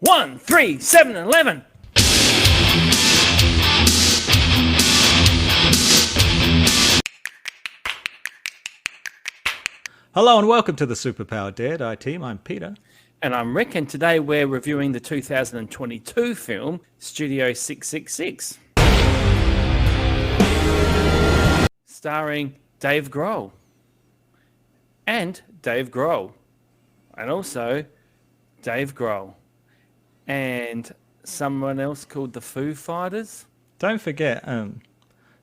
1, 3, 7, 11. Hello and welcome to the Superpower Dead I team. I'm Peter. And I'm Rick, and today we're reviewing the 2022 film Studio 666, starring Dave Grohl. And Dave Grohl. And also Dave Grohl. And someone else called the Foo Fighters. Don't forget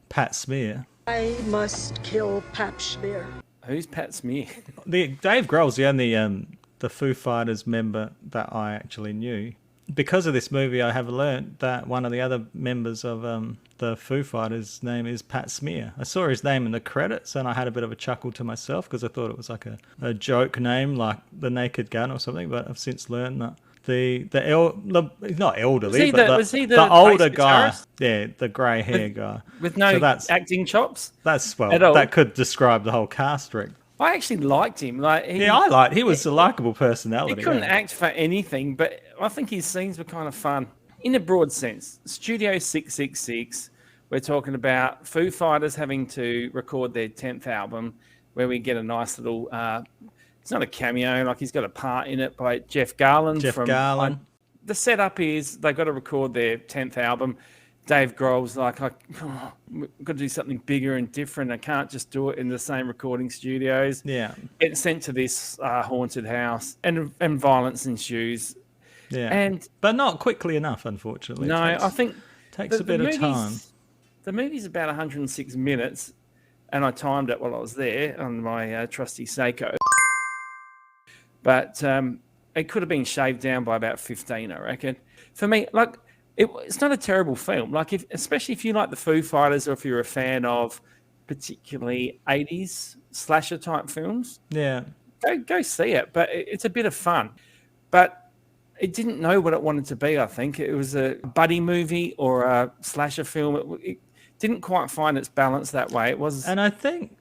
Pat Smear. I must kill Pap Schmear. Who's Pat Smear? Dave Grohl's the only the Foo Fighters member that I actually knew. Because of this movie, I have learned that one of the other members of the Foo Fighters' name is Pat Smear. I saw his name in the credits and I had a bit of a chuckle to myself because I thought it was like a joke name, like The Naked Gun or something. But I've since learned that he's not elderly, the older guy, the grey hair guy with no acting chops. That could describe the whole cast, Rick. I actually liked him. He was a likable personality. He couldn't act for anything, but I think his scenes were kind of fun. In a broad sense, Studio 666, we're talking about Foo Fighters having to record their 10th album, where we get a nice little, it's not a cameo, like he's got a part in it by Jeff Garland. The setup is they've got to record their 10th album. Dave Grohl's like, we've got to do something bigger and different. I can't just do it in the same recording studios. Yeah. Get sent to this haunted house, and violence ensues. Yeah. But not quickly enough, unfortunately. No, I think takes a bit of time. The movie's about 106 minutes, and I timed it while I was there on my trusty Seiko. But it could have been shaved down by about 15, I reckon. For me, it's not a terrible film. Especially if you like the Foo Fighters, or if you're a fan of particularly 80s slasher type films. Yeah. Go see it. But it's a bit of fun. But it didn't know what it wanted to be, I think. It was a buddy movie or a slasher film. It didn't quite find its balance that way. It was. And I think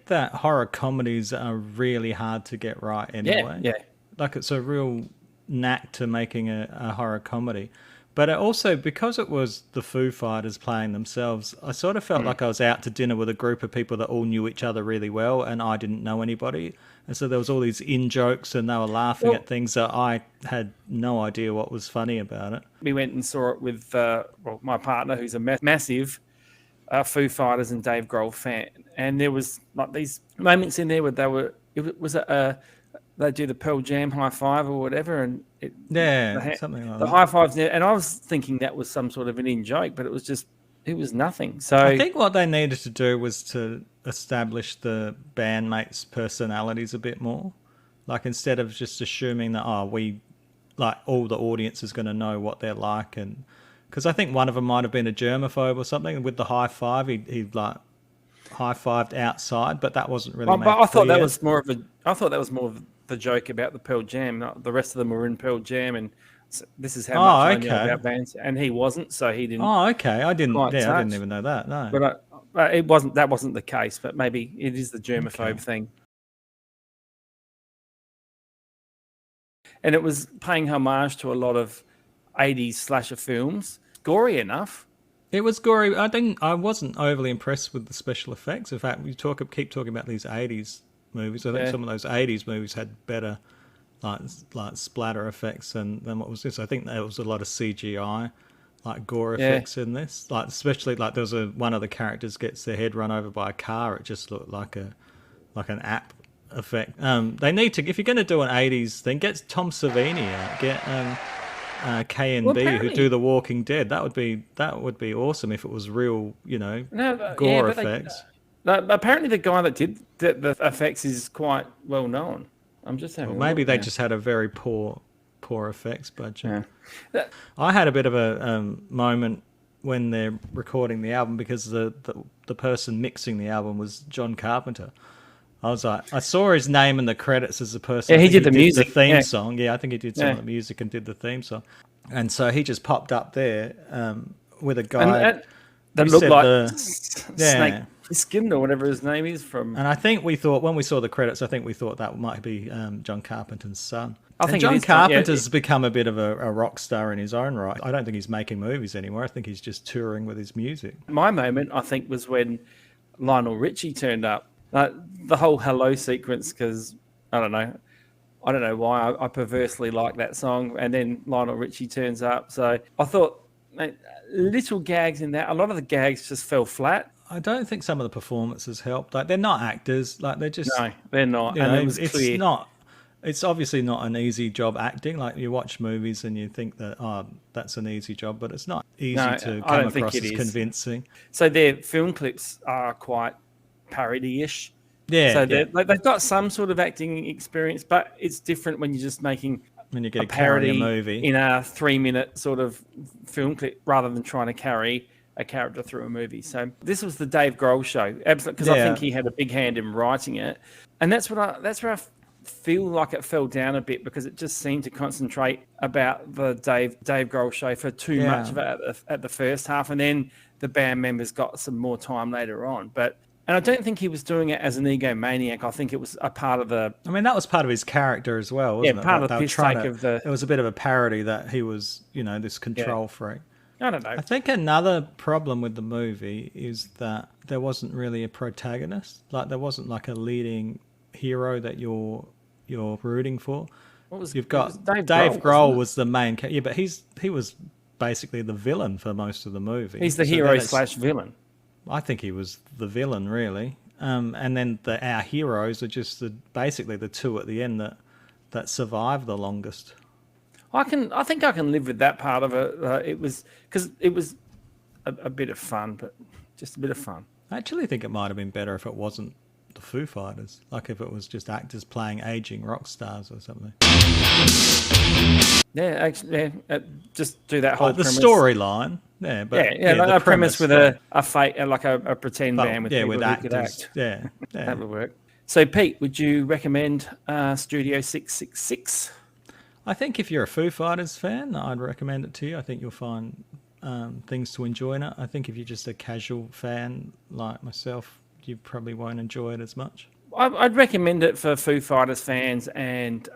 that horror comedies are really hard to get right anyway. Yeah. Like, it's a real knack to making a horror comedy. But it also, because it was the Foo Fighters playing themselves, I sort of felt like I was out to dinner with a group of people that all knew each other really well, and I didn't know anybody. And so there was all these in-jokes, and they were laughing at things that I had no idea what was funny about it. We went and saw it with my partner, who's a massive Foo Fighters and Dave Grohl fan. And there was like these moments in there where they do the Pearl Jam high five or whatever, and something like the that. high fives there. And I was thinking that was some sort of an in-joke, but it was nothing. So I think what they needed to do was to establish the bandmates' personalities a bit more. Like, instead of just assuming that all the audience is going to know what they're like, and because I think one of them might have been a germaphobe or something. With the high five, he high-fived outside, but that wasn't really. But I thought that was more of the joke about the Pearl Jam. The rest of them were in Pearl Jam, and this is how much I knew about bands. And he wasn't, so he didn't. Oh, okay. I didn't even know that. No, but it wasn't. That wasn't the case. But maybe it is the germaphobe thing. And it was paying homage to a lot of 80s slasher films. Gory enough. It was gory. I wasn't overly impressed with the special effects. In fact, we keep talking about these 80s movies. I think some of those 80s movies had better like splatter effects than what was this. I think there was a lot of CGI, like gore effects in this. Like, especially like there was one of the characters gets their head run over by a car. It just looked like an app effect. They need to, if you're going to do an 80s thing, get Tom Savini out. Get K&B who do The Walking Dead. That would be awesome if it was real, gore effects. Apparently, the guy that did the effects is quite well known. I'm just having. Well, maybe they just had a very poor effects budget. Yeah. I had a bit of a moment when they're recording the album because the person mixing the album was John Carpenter. I was like, I saw his name in the credits as the person. Yeah, he did the music, the theme song. Yeah, I think he did some of the music and did the theme song. And so he just popped up there with a guy that looked like Snake Plissken or whatever his name is from. And I think when we saw the credits, I think we thought that might be John Carpenter's son. I And think John it is time- yeah, Carpenter's become a bit of a rock star in his own right. I don't think he's making movies anymore. I think he's just touring with his music. My moment, I think, was when Lionel Richie turned up. The whole hello sequence, because I don't know why I perversely like that song, and then Lionel Richie turns up. So I thought, mate, little gags in that. A lot of the gags just fell flat. I don't think some of the performances helped. Like, they're not actors. Like, they're just No, they're not. You And know, it was clear. It's obviously not an easy job acting. Like, you watch movies and you think that that's an easy job, but it's not easy No, to I come don't think across it as is. convincing. So their film clips are quite parody-ish. Yeah, So yeah. they've got some sort of acting experience, but it's different when you're just making When you get a a carry a parody movie. in a 3-minute sort of film clip rather than trying to carry a character through a movie. So this was the Dave Grohl show, absolutely, because I Yeah. think he had a big hand in writing it, and that's where I feel like it fell down a bit, because it just seemed to concentrate about the Dave Grohl show for too much of it at the first half, and then the band members got some more time later on. And I don't think he was doing it as an egomaniac. I think it was a part of the I mean, that was part of his character as well, wasn't it? part of They the were piss trying take to- of the. It was a bit of a parody that he was, this control freak. I don't know. I think another problem with the movie is that there wasn't really a protagonist. Like, there wasn't like a leading hero that you're rooting for. You've got Dave Grohl was the main character. Yeah, but he was basically the villain for most of the movie. He's the So hero then it's- slash villain. I think he was the villain, really. And then our heroes are just basically the two at the end that survive the longest. I think I can live with that part of it. It was because it was a bit of fun, but just a bit of fun. I actually think it might have been better if it wasn't the Foo Fighters. Like, if it was just actors playing aging rock stars or something. Yeah, actually, just do that whole Like the premise. storyline. Yeah, but Yeah, like the a premise with but- a fake, like a pretend but, band with yeah, people with who actors. could act. Yeah, yeah. That would work. So, Pete, would you recommend Studio 666? I think if you're a Foo Fighters fan, I'd recommend it to you. I think you'll find things to enjoy in it. I think if you're just a casual fan like myself, you probably won't enjoy it as much. I'd recommend it for Foo Fighters fans and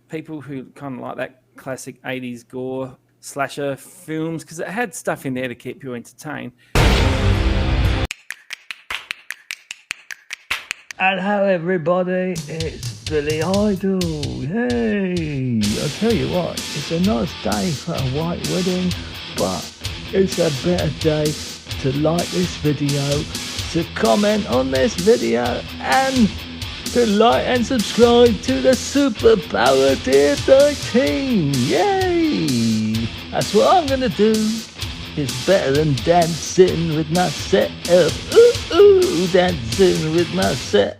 people who kind of like that classic 80s gore slasher films, because it had stuff in there to keep you entertained. Hello everybody, it's Billy Idol. Hey, I tell you what, it's a nice day for a white wedding, but it's a better day to like this video, to comment on this video, and to like and subscribe to the Super Power Dear 19. Yay! That's what I'm gonna do. It's better than dancing with myself. Ooh, ooh, dancing with myself.